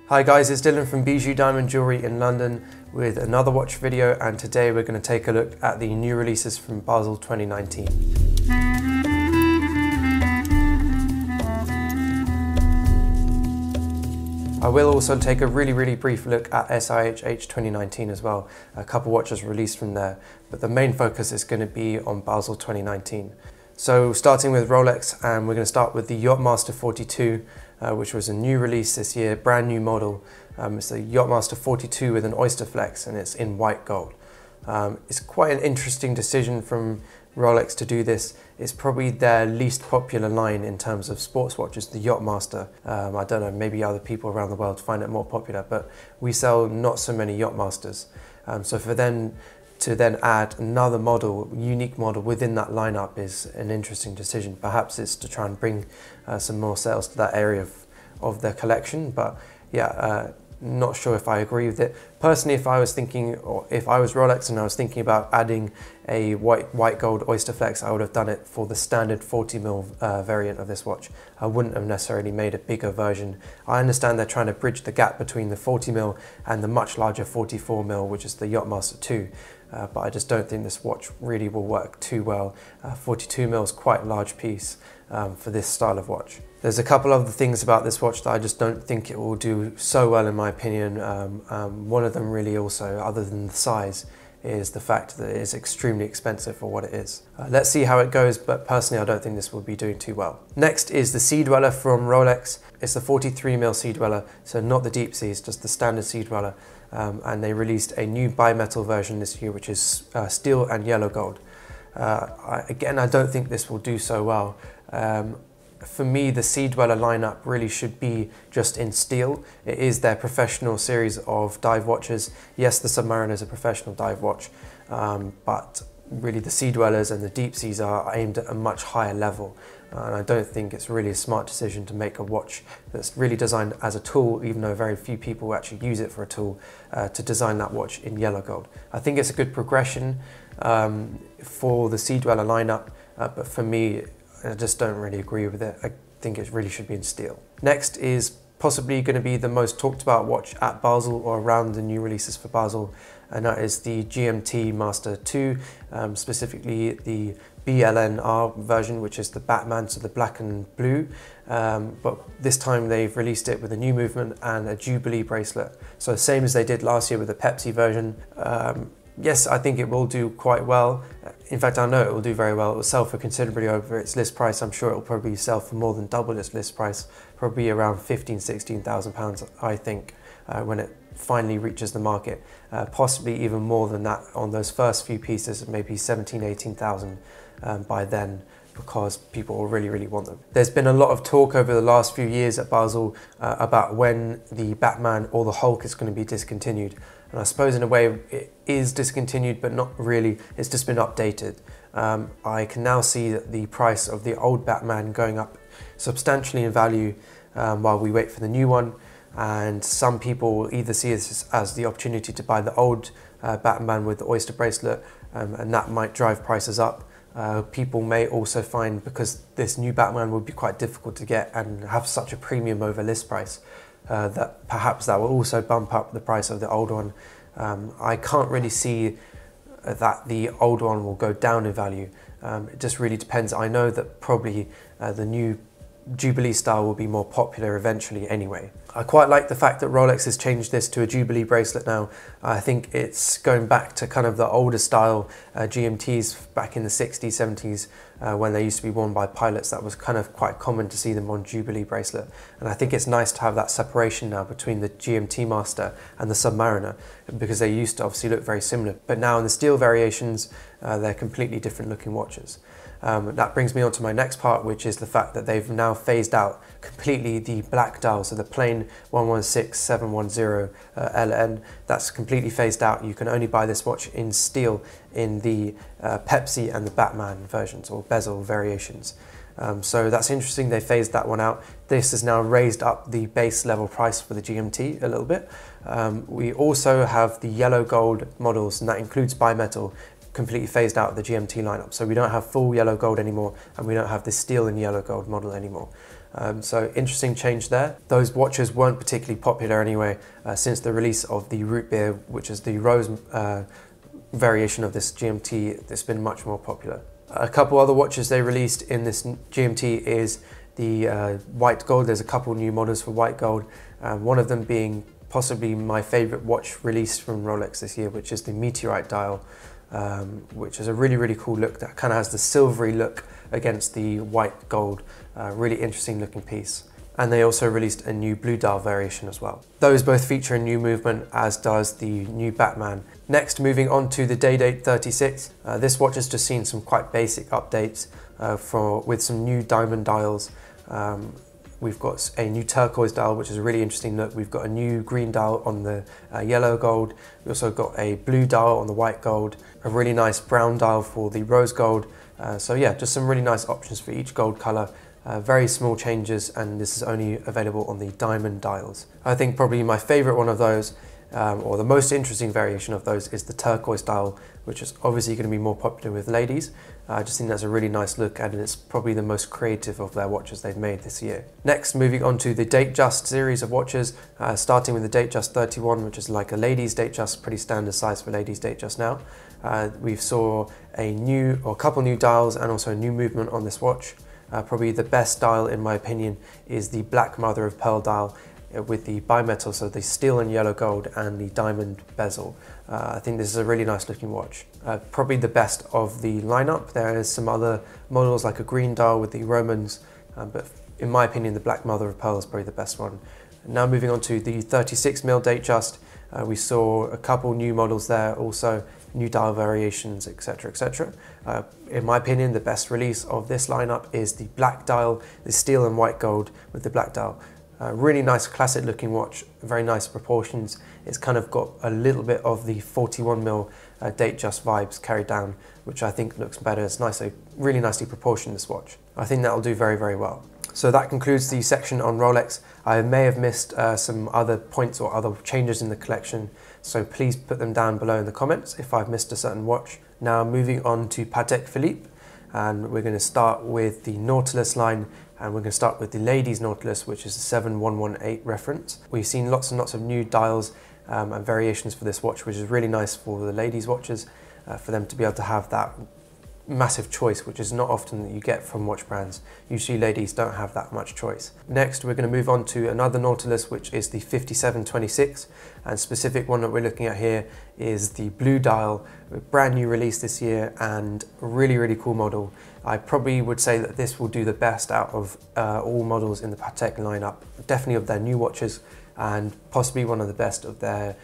Hi guys, it's Dylan from Bijou Diamond Jewellery in London with another watch video, and today we're going to take a look at the new releases from Basel 2019. I will also take a really brief look at SIHH 2019 as well. A couple watches released from there, but the main focus is going to be on Basel 2019. So starting with Rolex, and we're going to start with the Gmt Master 42, which was a new release this year, brand new model. It's the Gmt Master 42 with an oyster flex, and it's in white gold. It's quite an interesting decision from Rolex to do this. It's probably their least popular line in terms of sports watches, the Gmt Master. I don't know, maybe other people around the world find it more popular, but we sell not so many Gmt Masters. So for them to then add another model, unique model within that lineup is an interesting decision. Perhaps it's to try and bring some more sales to that area of their collection, but yeah, not sure if I agree with it. Personally, if I was thinking, or if I was Rolex and I was thinking about adding a white gold oyster flex, I would have done it for the standard 40mm variant of this watch. I wouldn't have necessarily made a bigger version. I understand they're trying to bridge the gap between the 40mm and the much larger 44mm, which is the Gmt Master 2. But I just don't think this watch really will work too well. 42mm is quite a large piece for this style of watch. There's a couple of other things about this watch that I just don't think it will do so well in my opinion. One of them really also, other than the size, is the fact that it is extremely expensive for what it is. Let's see how it goes, but personally I don't think this will be doing too well. Next is the Sea Dweller from Rolex. It's the 43mm Sea Dweller, so not the deep seas, just the standard Sea Dweller. And they released a new bimetal version this year, which is steel and yellow gold. Again, I don't think this will do so well. For me, the Sea Dweller lineup really should be just in steel. It is their professional series of dive watches. Yes, the Submariner is a professional dive watch, but really the Sea Dwellers and the deep seas are aimed at a much higher level. And I don't think it's really a smart decision to make a watch that's really designed as a tool, even though very few people actually use it for a tool, to design that watch in yellow gold. I think it's a good progression for the Sea Dweller lineup, but for me, I just don't really agree with it. I think it really should be in steel. Next is possibly going to be the most talked about watch at Basel, or around the new releases for Basel, and that is the Gmt Master 2, specifically the BLNR version, which is the Batman, so the black and blue, but this time they've released it with a new movement and a Jubilee bracelet. So same as they did last year with the Pepsi version. Yes, I think it will do quite well. In fact, I know it will do very well. It will sell for considerably over its list price. I'm sure it will probably sell for more than double its list price, probably around £15,000–16,000, I think, when it finally reaches the market. Possibly even more than that on those first few pieces, maybe 17–18,000 by then, because people will really want them. There's been a lot of talk over the last few years at Basel about when the Batman or the Hulk is going to be discontinued. And I suppose in a way it is discontinued, but not really. It's just been updated. I can now see that the price of the old Batman going up substantially in value while we wait for the new one. And some people will either see this as the opportunity to buy the old Batman with the oyster bracelet, and that might drive prices up. People may also find, because this new Batman will be quite difficult to get and have such a premium over list price, that perhaps that will also bump up the price of the old one. I can't really see that the old one will go down in value. It just really depends. I know that probably the new Jubilee style will be more popular eventually anyway. I quite like the fact that Rolex has changed this to a Jubilee bracelet now. I think it's going back to kind of the older style GMTs back in the 60s, 70s, when they used to be worn by pilots. That was kind of quite common to see them on Jubilee bracelet. And I think it's nice to have that separation now between the Gmt Master and the Submariner, because they used to obviously look very similar. But now in the steel variations, they're completely different looking watches. That brings me on to my next part, which is the fact that they've now phased out completely the black dial, so the plain 116710 LN. That's completely phased out. You can only buy this watch in steel in the Pepsi and the Batman versions, or bezel variations. So that's interesting, they phased that one out. This has now raised up the base level price for the GMT a little bit. We also have the yellow gold models, and that includes bimetal, completely phased out of the GMT lineup. So we don't have full yellow gold anymore, and we don't have the steel and yellow gold model anymore. So interesting change there. Those watches weren't particularly popular anyway since the release of the root beer, which is the rose variation of this GMT. It's been much more popular. A couple other watches they released in this GMT is the white gold. There's a couple new models for white gold, one of them being possibly my favorite watch released from Rolex this year, which is the Meteorite Dial, which is a really cool look that kind of has the silvery look against the white gold. Really interesting looking piece. And they also released a new blue dial variation as well. Those both feature a new movement, as does the new Batman. Next, moving on to the Day-Date 36. This watch has just seen some quite basic updates with some new diamond dials. We've got a new turquoise dial, which is a really interesting look. We've got a new green dial on the yellow gold. We also got a blue dial on the white gold, a really nice brown dial for the rose gold. So yeah, just some really nice options for each gold color. Very small changes, and this is only available on the diamond dials. I think probably my favorite one of those, or the most interesting variation of those, is the turquoise dial, which is obviously going to be more popular with ladies. I just think that's a really nice look, and it's probably the most creative of their watches they've made this year. Next, moving on to the Datejust series of watches, starting with the Datejust 31, which is like a ladies Datejust, pretty standard size for ladies Datejust now. We saw a couple new dials and also a new movement on this watch. Probably the best dial in my opinion is the black mother of pearl dial with the bimetal, so the steel and yellow gold and the diamond bezel. I think this is a really nice looking watch. Probably the best of the lineup. There is some other models like a green dial with the Romans, but in my opinion the black mother of pearl is probably the best one. Now moving on to the 36mm Datejust, we saw a couple new models there, also new dial variations, etc, etc. In my opinion, the best release of this lineup is the black dial, the steel and white gold with the black dial. Really nice classic looking watch, very nice proportions. It's kind of got a little bit of the 41mm Datejust vibes carried down, which I think looks better. It's nice, really nicely proportioned, this watch. I think that will do very well. So that concludes the section on Rolex. I may have missed some other points or other changes in the collection, so please put them down below in the comments if I've missed a certain watch. Now moving on to Patek Philippe, and we're going to start with the Nautilus line, and we're going to start with the ladies Nautilus, which is the 7118 reference. We've seen lots and lots of new dials and variations for this watch, which is really nice for the ladies watches, for them to be able to have that massive choice, which is not often that you get from watch brands. Usually ladies don't have that much choice. Next, we're going to move on to another Nautilus, which is the 5726, and specific one that we're looking at here is the blue dial, a brand new release this year and a really cool model. I probably would say that this will do the best out of all models in the Patek lineup, definitely of their new watches, and possibly one of the best of their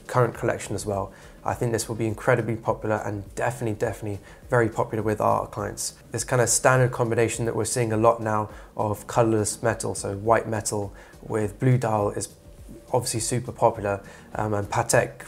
current collection as well. I think this will be incredibly popular and definitely very popular with our clients. This kind of standard combination that we're seeing a lot now of colorless metal, so white metal with blue dial, is obviously super popular, and Patek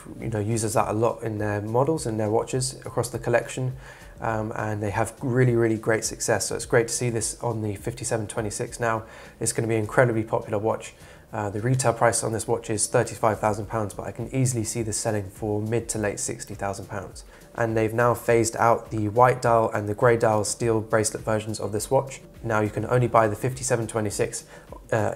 uses that a lot in their models and their watches across the collection, and they have really great success. So it's great to see this on the 5726 now. It's going to be an incredibly popular watch. The retail price on this watch is £35,000, but I can easily see this selling for mid to late £60,000. And they've now phased out the white dial and the grey dial steel bracelet versions of this watch. Now you can only buy the 5726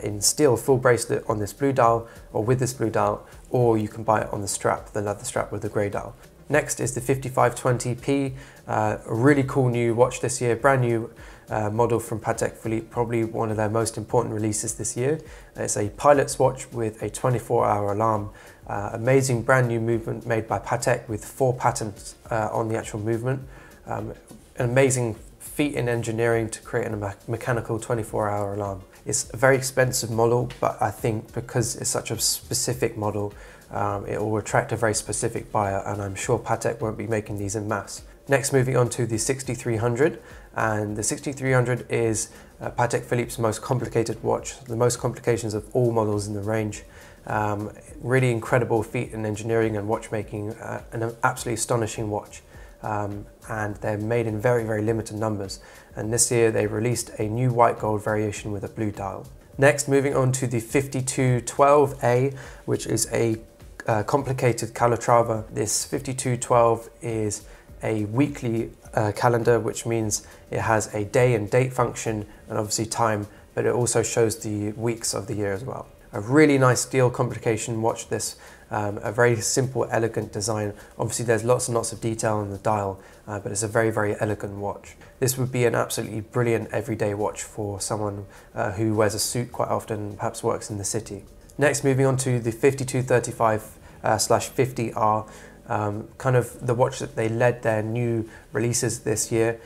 in steel full bracelet on this blue dial, or with this blue dial, or you can buy it on the strap, the leather strap with the grey dial. Next is the 5520P, a really cool new watch this year, brand new model from Patek Philippe, probably one of their most important releases this year. It's a pilot's watch with a 24-hour alarm. Amazing brand new movement made by Patek with 4 patents on the actual movement. An amazing feat in engineering to create a mechanical 24-hour alarm. It's a very expensive model, but I think because it's such a specific model, it will attract a very specific buyer, and I'm sure Patek won't be making these en masse. Next, moving on to the 6300, and the 6300 is Patek Philippe's most complicated watch, the most complications of all models in the range. Really incredible feat in engineering and watchmaking, an absolutely astonishing watch. And they're made in very limited numbers. And this year they released a new white gold variation with a blue dial. Next, moving on to the 5212A, which is a complicated Calatrava. This 5212 is a weekly calendar, which means it has a day and date function and obviously time but it also shows the weeks of the year as well. A really nice steel complication watch this, a very simple, elegant design. Obviously there's lots and lots of detail on the dial, but it's a very, very elegant watch. This would be an absolutely brilliant everyday watch for someone who wears a suit quite often, perhaps works in the city. Next, moving on to the 5235/50R, kind of the watch that they led their new releases this year.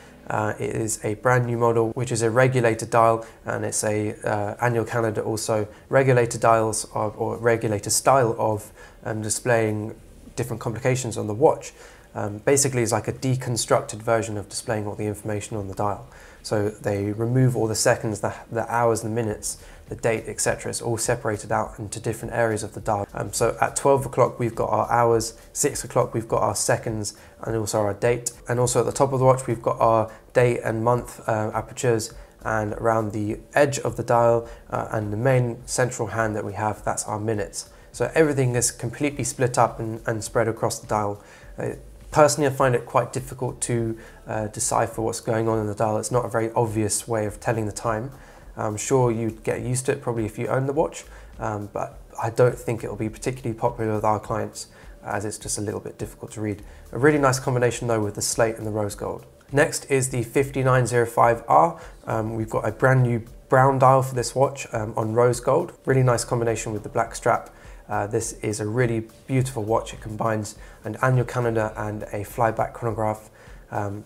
It is a brand new model, which is a regulated dial, and it's a annual calendar also. Regulated dials or regulated style of displaying different complications on the watch. Basically, it's like a deconstructed version of displaying all the information on the dial. So they remove all the seconds, the hours, the minutes, the date, etc. It's all separated out into different areas of the dial. So at 12 o'clock we've got our hours, 6 o'clock we've got our seconds, and also our date. And also at the top of the watch we've got our day and month apertures, and around the edge of the dial and the main central hand that we have, that's our minutes. So everything is completely split up and spread across the dial. Personally, I find it quite difficult to decipher what's going on in the dial. It's not a very obvious way of telling the time. I'm sure you'd get used to it probably if you own the watch, but I don't think it'll be particularly popular with our clients, as it's just a little bit difficult to read. A really nice combination though with the slate and the rose gold. Next is the 5905R. We've got a brand new brown dial for this watch on rose gold. Really nice combination with the black strap. This is a really beautiful watch. It combines an annual calendar and a flyback chronograph.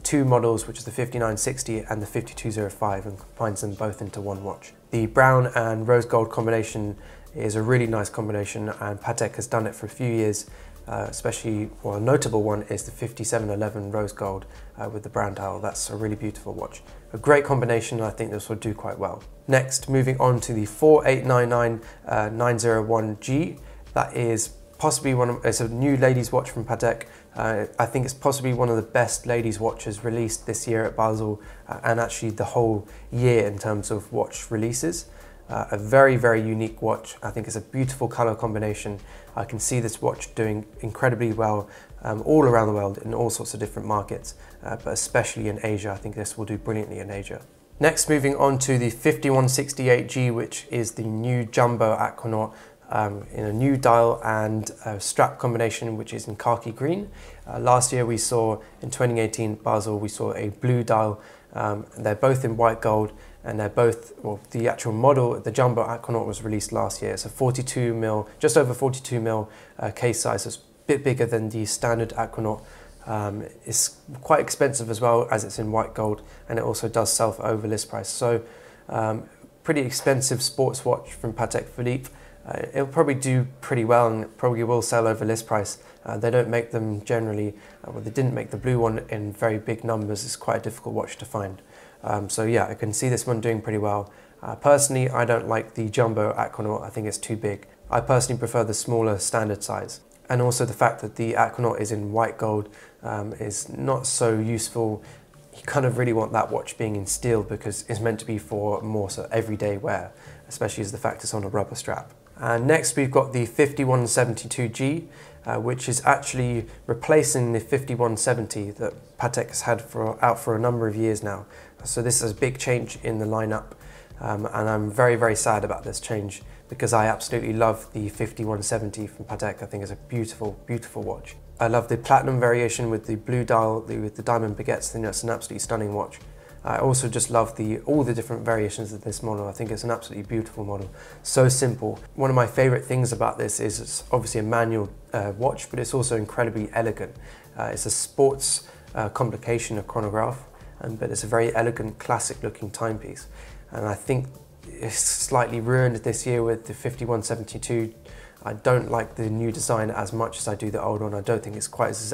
Two models, which is the 5960 and the 5205, and combines them both into one watch. The brown and rose gold combination is a really nice combination, and Patek has done it for a few years, especially, well, a notable one is the 5711 rose gold with the brown dial. That's a really beautiful watch. A great combination, and I think this will do quite well. Next, moving on to the 4899-901G. That is possibly it's a new ladies watch from Patek. I think it's possibly one of the best ladies watches released this year at Basel, and actually the whole year in terms of watch releases. A very, very unique watch. I think it's a beautiful color combination. I can see this watch doing incredibly well all around the world in all sorts of different markets, but especially in Asia. I think this will do brilliantly in Asia. Next, moving on to the 5168G, which is the new jumbo aquanaut in a new dial and strap combination, which is in khaki green. Last year we saw, in 2018 Basel, we saw a blue dial. They're both in white gold, and they're both, well, the actual model, the jumbo aquanaut, was released last year. It's a 42mm, just over 42mm case size. It's a bit bigger than the standard aquanaut. It's quite expensive as well, as it's in white gold, and it also does sell for over list price. So pretty expensive sports watch from Patek Philippe. It'll probably do pretty well, and it probably will sell over list price. They don't make them generally, well, they didn't make the blue one in very big numbers. It's quite a difficult watch to find. So yeah, I can see this one doing pretty well. Personally, I don't like the jumbo aquanaut. I think it's too big. I personally prefer the smaller standard size. And also the fact that the aquanaut is in white gold is not so useful. You kind of really want that watch being in steel, because it's meant to be for more sort of everyday wear, especially as the fact it's on a rubber strap. And next we've got the 5172G, which is actually replacing the 5170 that Patek has had out for a number of years now. So this is a big change in the lineup, and I'm very, very sad about this change, because I absolutely love the 5170 from Patek. I think it's a beautiful, beautiful watch. I love the platinum variation with the blue dial, with the diamond baguettes. I think that's an absolutely stunning watch. I also just love all the different variations of this model. I think it's an absolutely beautiful model. So simple. One of my favorite things about this is it's obviously a manual watch, but it's also incredibly elegant. It's a sports complication, a chronograph, but it's a very elegant, classic looking timepiece. And I think it's slightly ruined this year with the 5172. I don't like the new design as much as I do the old one. I don't think it's quite as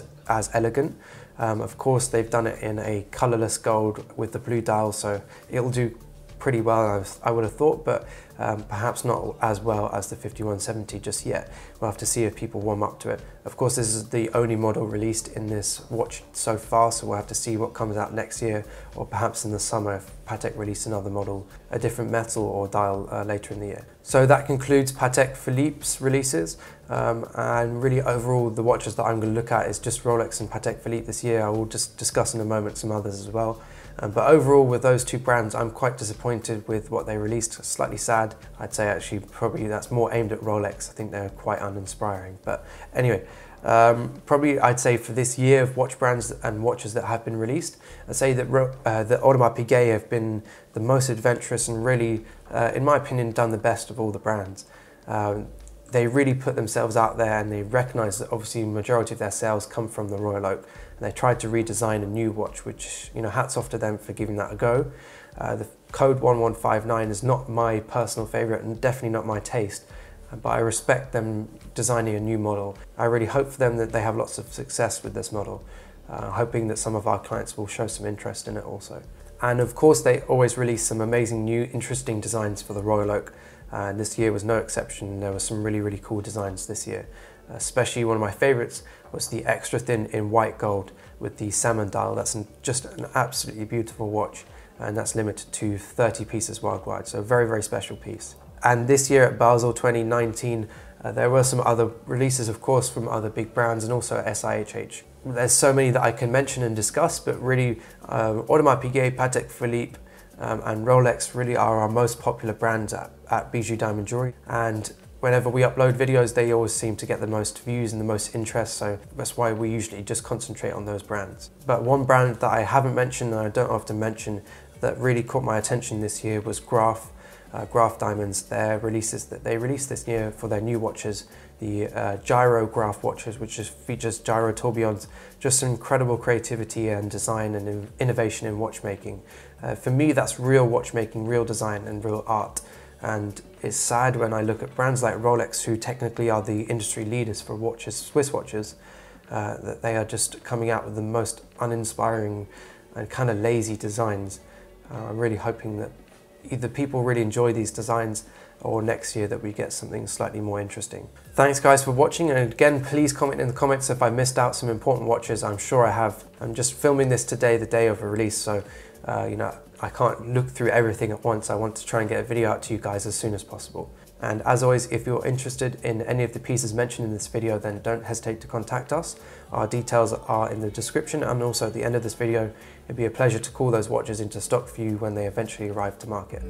elegant. Of course, they've done it in a colourless gold with the blue dial, so it'll do pretty well, I would have thought, but perhaps not as well as the 5170 just yet. We'll have to see if people warm up to it. Of course, this is the only model released in this watch so far, so we'll have to see what comes out next year, or perhaps in the summer if Patek release another model, a different metal or dial later in the year. So that concludes Patek Philippe's releases, and really overall the watches that I'm going to look at is just Rolex and Patek Philippe this year. I will just discuss in a moment some others as well. But overall, with those two brands, I'm quite disappointed with what they released. Slightly sad. I'd say actually probably that's more aimed at Rolex. I think they're quite uninspiring. But anyway, probably I'd say for this year of watch brands and watches that have been released, I'd say that the Audemars Piguet have been the most adventurous and really, in my opinion, done the best of all the brands. They really put themselves out there, and they recognize that obviously the majority of their sales come from the Royal Oak, and they tried to redesign a new watch, which, you know, hats off to them for giving that a go. The code 1159 is not my personal favorite and definitely not my taste, but I respect them designing a new model. I really hope for them that they have lots of success with this model, hoping that some of our clients will show some interest in it also. And of course, they always release some amazing new interesting designs for the Royal Oak. And this year was no exception. There were some really, really cool designs this year. Especially one of my favorites was the extra thin in white gold with the salmon dial. That's just an absolutely beautiful watch, and that's limited to 30 pieces worldwide. So a very, very special piece. And this year at Basel 2019, there were some other releases, of course, from other big brands and also at SIHH. There's so many that I can mention and discuss, but really Audemars Piguet, Patek Philippe, and Rolex really are our most popular brands at Bijou Diamond Jewellery. And whenever we upload videos, they always seem to get the most views and the most interest, so that's why we usually just concentrate on those brands. But one brand that I haven't mentioned and I don't often mention that really caught my attention this year was Graf Diamonds. Their releases that they released this year for their new watches, the Gyro Graf watches, which just features gyro tourbillons. Just incredible creativity and design and innovation in watchmaking. For me, that's real watchmaking, real design and real art. And it's sad when I look at brands like Rolex, who technically are the industry leaders for watches, Swiss watches, that they are just coming out with the most uninspiring and kind of lazy designs. I'm really hoping that either people really enjoy these designs or next year that we get something slightly more interesting. Thanks guys for watching, and again, please comment in the comments if I missed out some important watches. I'm sure I have. I'm just filming this today, the day of a release, so you know, I can't look through everything at once. I want to try and get a video out to you guys as soon as possible. And as always, if you're interested in any of the pieces mentioned in this video, then don't hesitate to contact us. Our details are in the description and also at the end of this video. It'd be a pleasure to call those watches into stock for you when they eventually arrive to market.